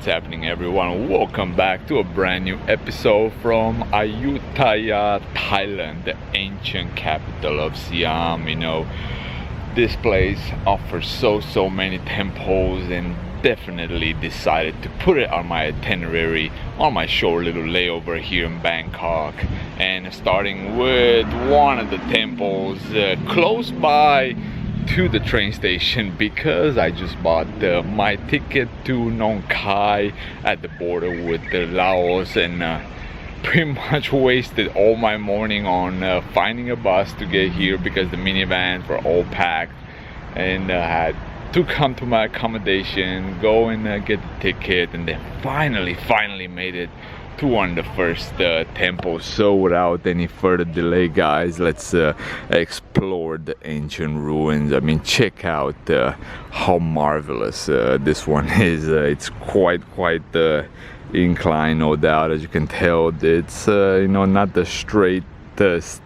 What's happening, everyone? Welcome back to a brand new episode from Ayutthaya, Thailand, the ancient capital of Siam. You know, this place offers so many temples, and definitely decided to put it on my itinerary on my short little layover here in Bangkok. And starting with one of the temples close by to the train station, because I just bought my ticket to Nong Khai at the border with Laos, and pretty much wasted all my morning on finding a bus to get here because the minivans were all packed, and had to come to my accommodation, go and get the ticket, and then finally made it to one of the first temples. So without any further delay, guys, let's explore the ancient ruins. I mean, check out how marvelous this one is. It's quite inclined, no doubt. As you can tell, it's you know, not the straightest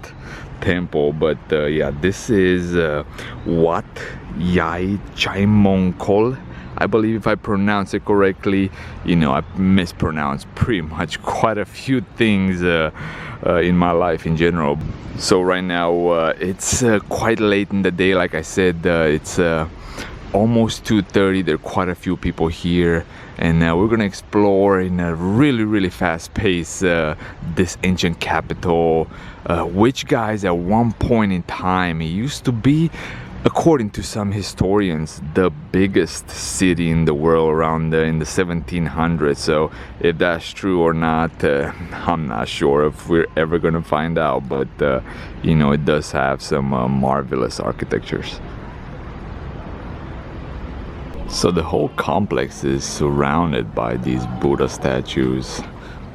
temple, but yeah, this is Wat Yai Chai Mongkol, I believe, if I pronounce it correctly. You know, I mispronounced pretty much quite a few things in my life in general. So right now it's quite late in the day. Like I said, it's almost 2:30. There are quite a few people here, and we're gonna explore in a really fast pace this ancient capital, which, guys, at one point in time, it used to be, according to some historians, the biggest city in the world around in the 1700s. So if that's true or not, I'm not sure if we're ever gonna find out, but you know, it does have some marvelous architectures. So the whole complex is surrounded by these Buddha statues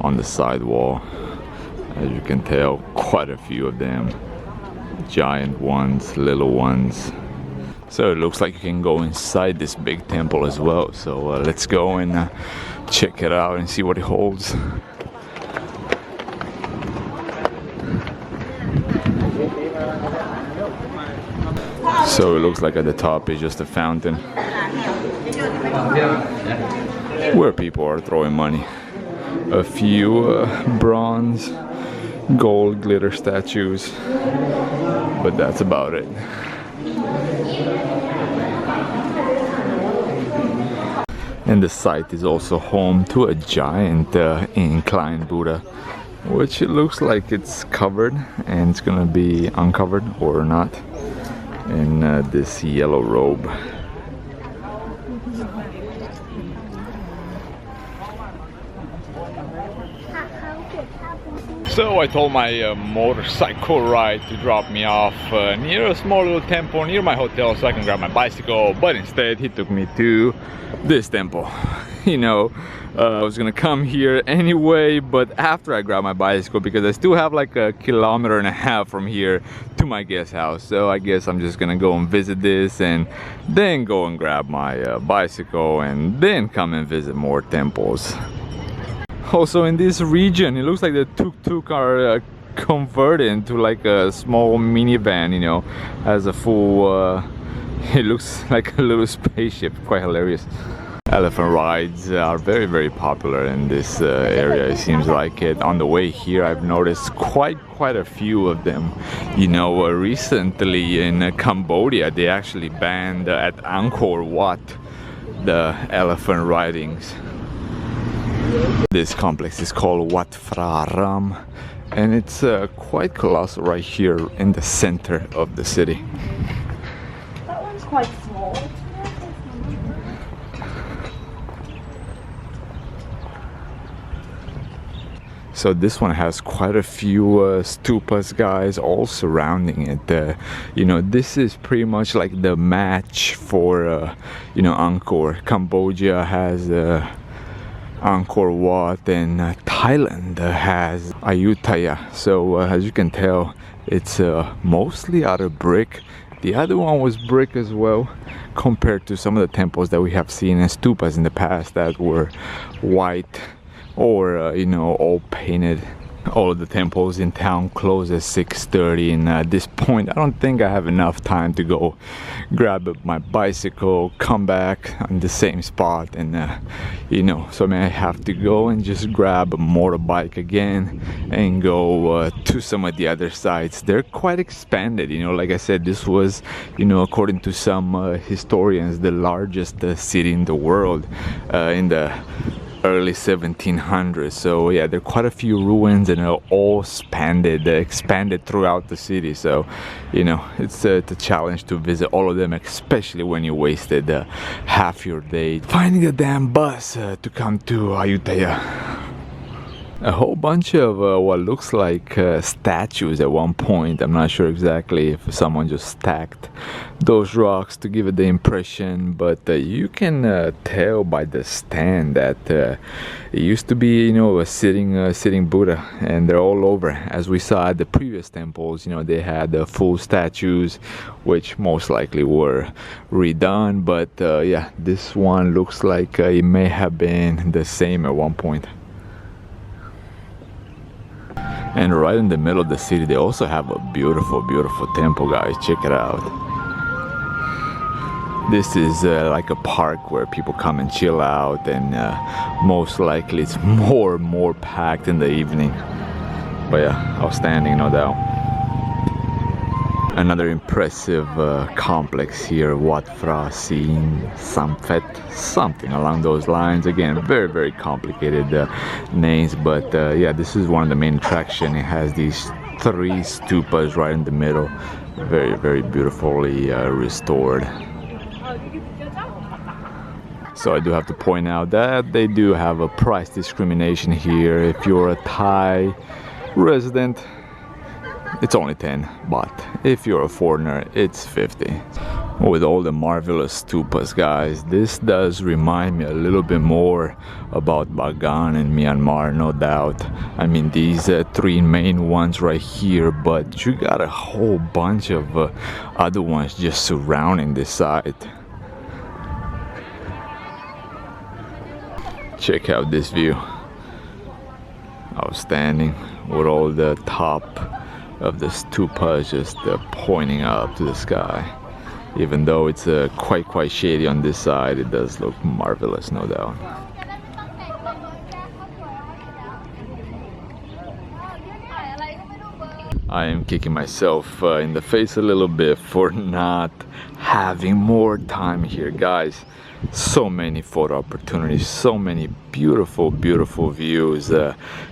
on the side wall. As you can tell, quite a few of them. Giant ones, little ones. So it looks like you can go inside this big temple as well. So let's go and check it out and see what it holds. So it looks like at the top is just a fountain where people are throwing money. A few bronze, gold, glitter statues, but that's about it. And the site is also home to a giant inclined Buddha, which it looks like it's covered, and it's gonna be uncovered or not in this yellow robe. So I told my motorcycle ride to drop me off near a small little temple near my hotel so I can grab my bicycle, but instead he took me to this temple. You know, I was gonna come here anyway, but after I grab my bicycle, because I still have like 1.5 kilometers from here to my guest house. So I guess I'm just gonna go and visit this, and then go and grab my bicycle, and then come and visit more temples. Also in this region, it looks like the tuk-tuk are converted into like a small minivan, you know, as a full it looks like a little spaceship. Quite hilarious. Elephant rides are very popular in this area, it seems like it. On the way here, I've noticed quite a few of them. You know, recently in Cambodia, they actually banned at Angkor Wat the elephant ridings. This complex is called Wat Phra Ram, and it's quite colossal right here in the center of the city. That one's quite small. So this one has quite a few stupas, guys, all surrounding it. You know, this is pretty much like the match for you know, Angkor. Cambodia has Angkor Wat, and Thailand has Ayutthaya. So as you can tell, it's mostly out of brick. The other one was brick as well, compared to some of the temples that we have seen as stupas in the past that were white or you know, all painted All of the temples in town close at 6:30, and at this point I don't think I have enough time to go grab my bicycle, come back on the same spot, and you know, so I may have to go and just grab a motorbike again and go to some of the other sites. They're quite expanded, you know. Like I said, this was, you know, according to some historians, the largest city in the world in the early 1700s. So yeah, there are quite a few ruins, and they're all expanded throughout the city. So you know, it's a challenge to visit all of them, especially when you wasted half your day finding a damn bus to come to Ayutthaya. A whole bunch of what looks like statues at one point. I'm not sure exactly if someone just stacked those rocks to give it the impression, but you can tell by the stand that it used to be, you know, a sitting Buddha, and they're all over. As we saw at the previous temples, you know, they had full statues, which most likely were redone, but yeah, this one looks like it may have been the same at one point. And right in the middle of the city, they also have a beautiful, beautiful temple, guys. Check it out. This is like a park where people come and chill out, and most likely it's more packed in the evening. But yeah, outstanding, no doubt. Another impressive complex here, Wat Phra Sin Samphet, something along those lines. Again, very complicated names, but yeah, this is one of the main attractions. It has these 3 stupas right in the middle, very beautifully restored. So I do have to point out that they do have a price discrimination here. If you're a Thai resident, it's only 10 baht. If you're a foreigner, it's 50. With all the marvelous stupas, guys, this does remind me a little bit more about Bagan in Myanmar, no doubt. I mean, these 3 main ones right here, but you got a whole bunch of other ones just surrounding this site. Check out this view. Outstanding, with all the top of the stupa just pointing up to the sky. Even though it's quite shady on this side, it does look marvelous, no doubt. I am kicking myself in the face a little bit for not having more time here, guys. So many photo opportunities, so many beautiful views.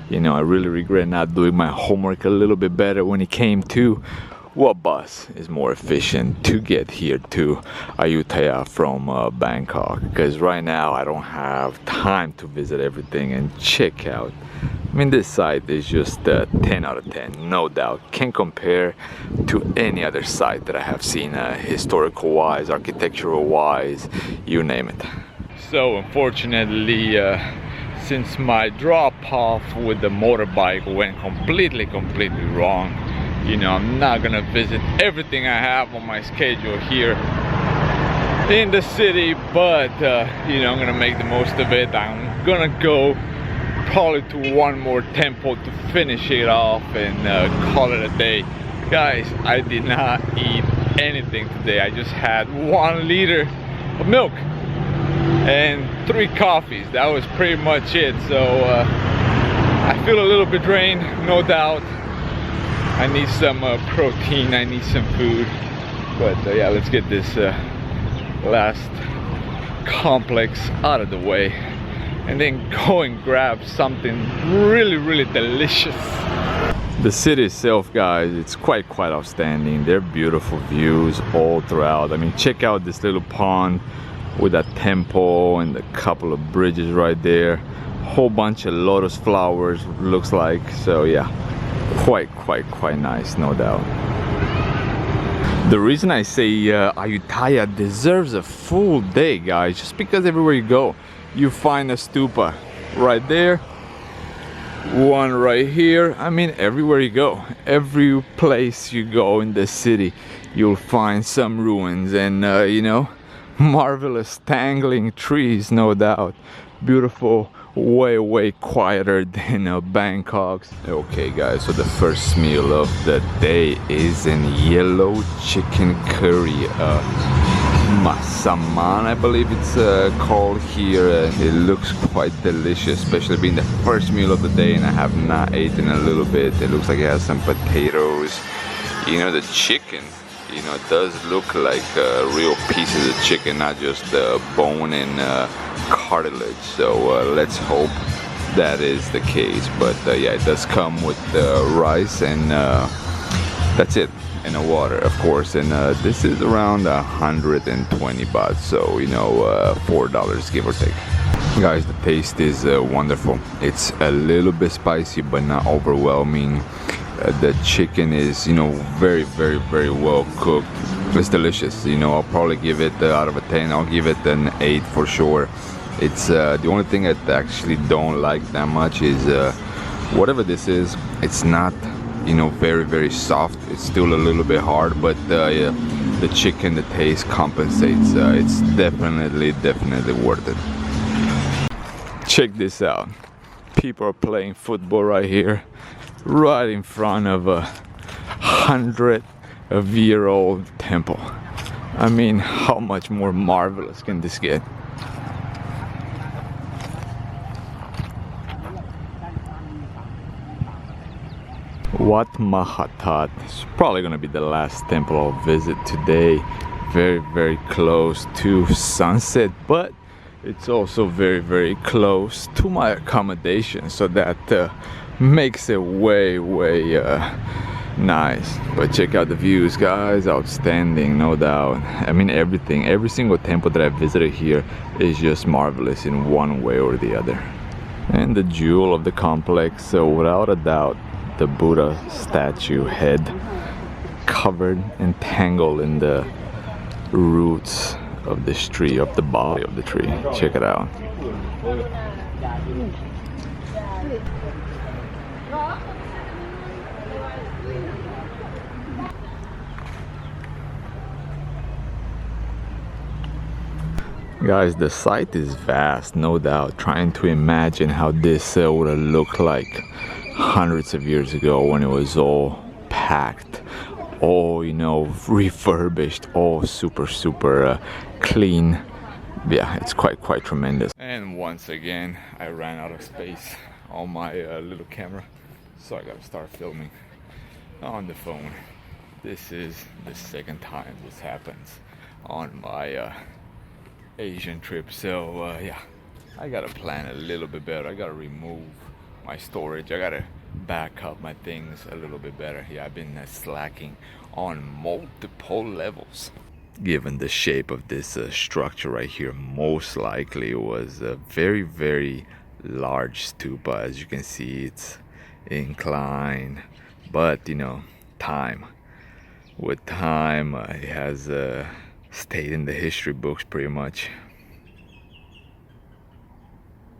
You know, I really regret not doing my homework a little bit better when it came to what bus is more efficient to get here to Ayutthaya from Bangkok, because right now I don't have time to visit everything and check out. I mean, this site is just 10 out of 10, no doubt. Can't compare to any other site that I have seen, historical wise, architectural wise, you name it. So unfortunately, since my drop off with the motorbike went completely wrong, you know, I'm not gonna visit everything I have on my schedule here in the city, but you know, I'm gonna make the most of it. I'm gonna go probably to one more temple to finish it off and call it a day. Guys, I did not eat anything today. I just had 1 liter of milk and 3 coffees. That was pretty much it. So I feel a little bit drained, no doubt. I need some protein, I need some food. But yeah, let's get this last complex out of the way, and then go and grab something really delicious. The city itself, guys, it's quite outstanding. They're beautiful views all throughout. I mean, check out this little pond with a temple and a couple of bridges right there. Whole bunch of lotus flowers, looks like. So yeah, quite nice, no doubt. The reason I say Ayutthaya deserves a full day, guys, just because everywhere you go, you find a stupa right there, one right here. I mean, everywhere you go, every place you go in the city, you'll find some ruins, and you know, marvelous tangling trees, no doubt. Beautiful way quieter than Bangkok's. Okay guys, so the first meal of the day is an yellow chicken curry, masaman I believe it's called here. It looks quite delicious, especially being the first meal of the day, and I have not eaten a little bit. It looks like it has some potatoes. You know, the chicken, you know, it does look like real pieces of chicken, not just bone and cartilage. So let's hope that is the case. But yeah, it does come with rice and that's it, and water of course. And this is around 120 baht, so you know, $4 give or take. Guys, the taste is wonderful. It's a little bit spicy but not overwhelming. The chicken is, you know, very well cooked. It's delicious. You know, I'll probably give it out of a 10, I'll give it an 8 for sure. It's the only thing I actually don't like that much is whatever this is, it's not, you know, very soft. It's still a little bit hard, but yeah, the chicken, the taste compensates. It's definitely worth it. Check this out. People are playing football right here, right in front of a 100-year-old temple. I mean, how much more marvelous can this get? Wat Mahathat is probably gonna be the last temple I'll visit today. Very close to sunset, but it's also very close to my accommodation, so that makes it way nice. But check out the views, guys. Outstanding, no doubt. I mean, every single temple that I visited here is just marvelous in one way or the other. And the jewel of the complex, so without a doubt, the Buddha statue head, covered and tangled in the roots of this tree, of the body of the tree. Check it out. Guys, the site is vast, no doubt. Trying to imagine how this would have looked like hundreds of years ago when it was all packed, all, you know, refurbished, all super clean. Yeah, it's quite tremendous. And once again, I ran out of space on my little camera, so I gotta start filming on the phone. This is the second time this happens on my Asian trip, so yeah, I gotta plan a little bit better. I gotta remove my storage. I gotta back up my things a little bit better. Yeah, I've been slacking on multiple levels. Given the shape of this structure right here, most likely it was a very large stupa. As you can see, it's inclined, but you know, with time it has stayed in the history books pretty much.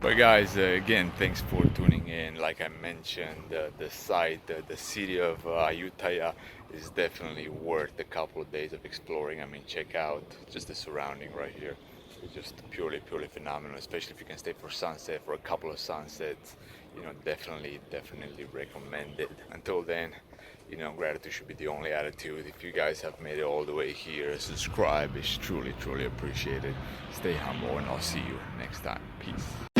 But guys, again, thanks for tuning in. Like I mentioned, the site, the city of Ayutthaya is definitely worth a couple of days of exploring. I mean, check out just the surrounding right here. It's just purely phenomenal, especially if you can stay for sunset, for a couple of sunsets. You know, definitely recommend it. Until then, you know, gratitude should be the only attitude. If you guys have made it all the way here, subscribe. It's truly appreciated. Stay humble, and I'll see you next time. Peace.